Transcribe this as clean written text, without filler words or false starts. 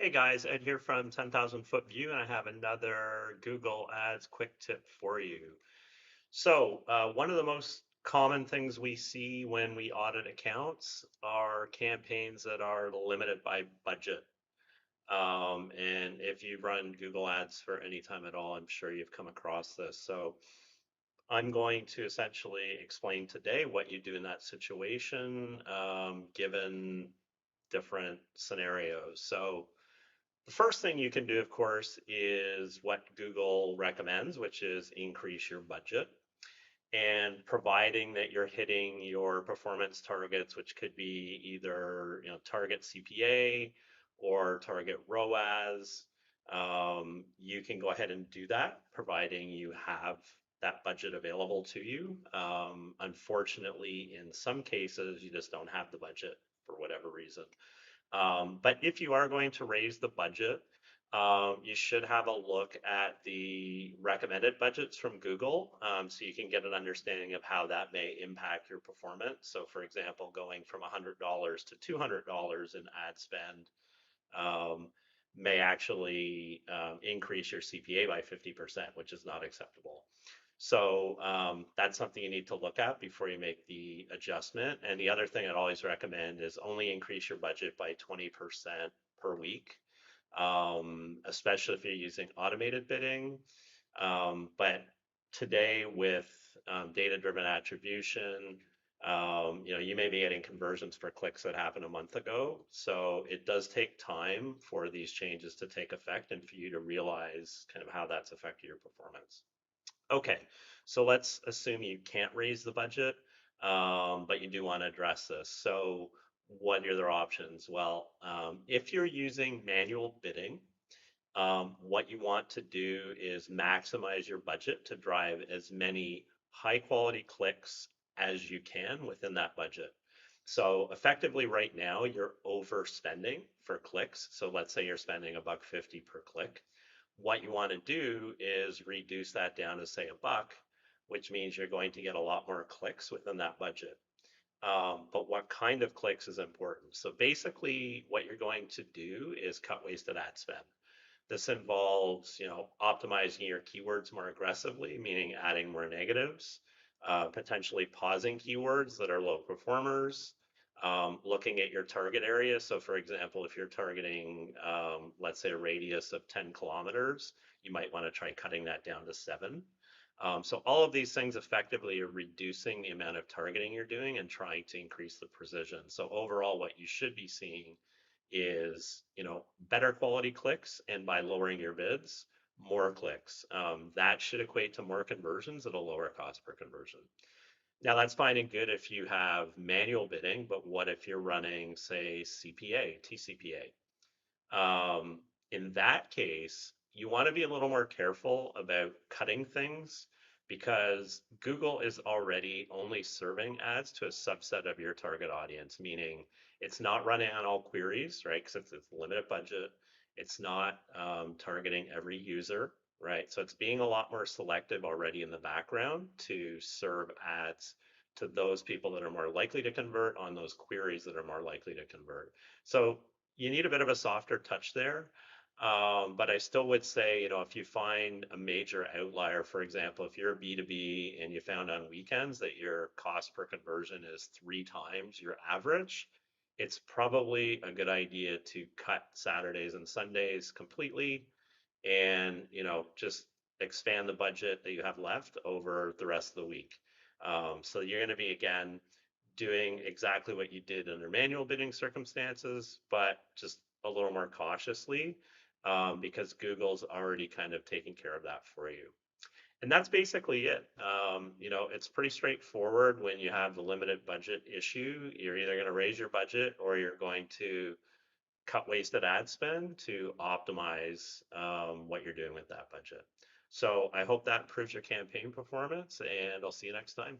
Hey guys, Ed here from 10,000 Foot View, and I have another Google Ads quick tip for you. One of the most common things we see when we audit accounts are campaigns that are limited by budget. And if you've run Google Ads for any time at all, I'm sure you've come across this. So I'm going to essentially explain today what you do in that situation, given different scenarios. The first thing you can do, of course, is what Google recommends, which is increase your budget. And providing that you're hitting your performance targets, which could be either target CPA or target ROAS, you can go ahead and do that, providing you have that budget available to you. Unfortunately, in some cases, you just don't have the budget for whatever reason. But if you are going to raise the budget, you should have a look at the recommended budgets from Google, so you can get an understanding of how that may impact your performance. So for example, going from $100 to $200 in ad spend um, may actually increase your CPA by 50%, which is not acceptable. That's something you need to look at before you make the adjustment. And the other thing I'd always recommend is only increase your budget by 20% per week, especially if you're using automated bidding. But today with data-driven attribution, you may be getting conversions for clicks that happened a month ago. So it does take time for these changes to take effect and for you to realize kind of how that's affected your performance. Okay, so let's assume you can't raise the budget, but you do want to address this. So what are their options? Well, if you're using manual bidding, what you want to do is maximize your budget to drive as many high quality clicks as you can within that budget. So effectively right now you're overspending for clicks. So let's say you're spending $1.50 per click. What you want to do is reduce that down to say $1, which means you're going to get a lot more clicks within that budget. But what kind of clicks is important? So basically what you're going to do is cut wasted ad spend. This involves, optimizing your keywords more aggressively, meaning adding more negatives, potentially pausing keywords that are low performers, looking at your target area. So for example, if you're targeting, let's say a radius of 10 kilometers, you might want to try cutting that down to 7. So all of these things effectively are reducing the amount of targeting you're doing and trying to increase the precision. So overall, what you should be seeing is better quality clicks, and by lowering your bids, more clicks. That should equate to more conversions at a lower cost per conversion. Now that's fine and good if you have manual bidding, but what if you're running, say, CPA, TCPA? In that case, you want to be a little more careful about cutting things because Google is already only serving ads to a subset of your target audience, meaning it's not running on all queries, right? Because it's a limited budget. It's not targeting every user, right? So it's being a lot more selective already in the background to serve ads to those people that are more likely to convert on those queries that are more likely to convert. So you need a bit of a softer touch there. But I still would say, if you find a major outlier, for example, if you're a B2B and you found on weekends that your cost per conversion is 3 times your average, it's probably a good idea to cut Saturdays and Sundays completely and, just expand the budget that you have left over the rest of the week. So you're going to be, again, doing exactly what you did under manual bidding circumstances, but just a little more cautiously, because Google's already kind of taking care of that for you. And that's basically it. It's pretty straightforward when you have the limited budget issue. You're either going to raise your budget or you're going to cut wasted ad spend to optimize what you're doing with that budget. So I hope that improves your campaign performance, and I'll see you next time.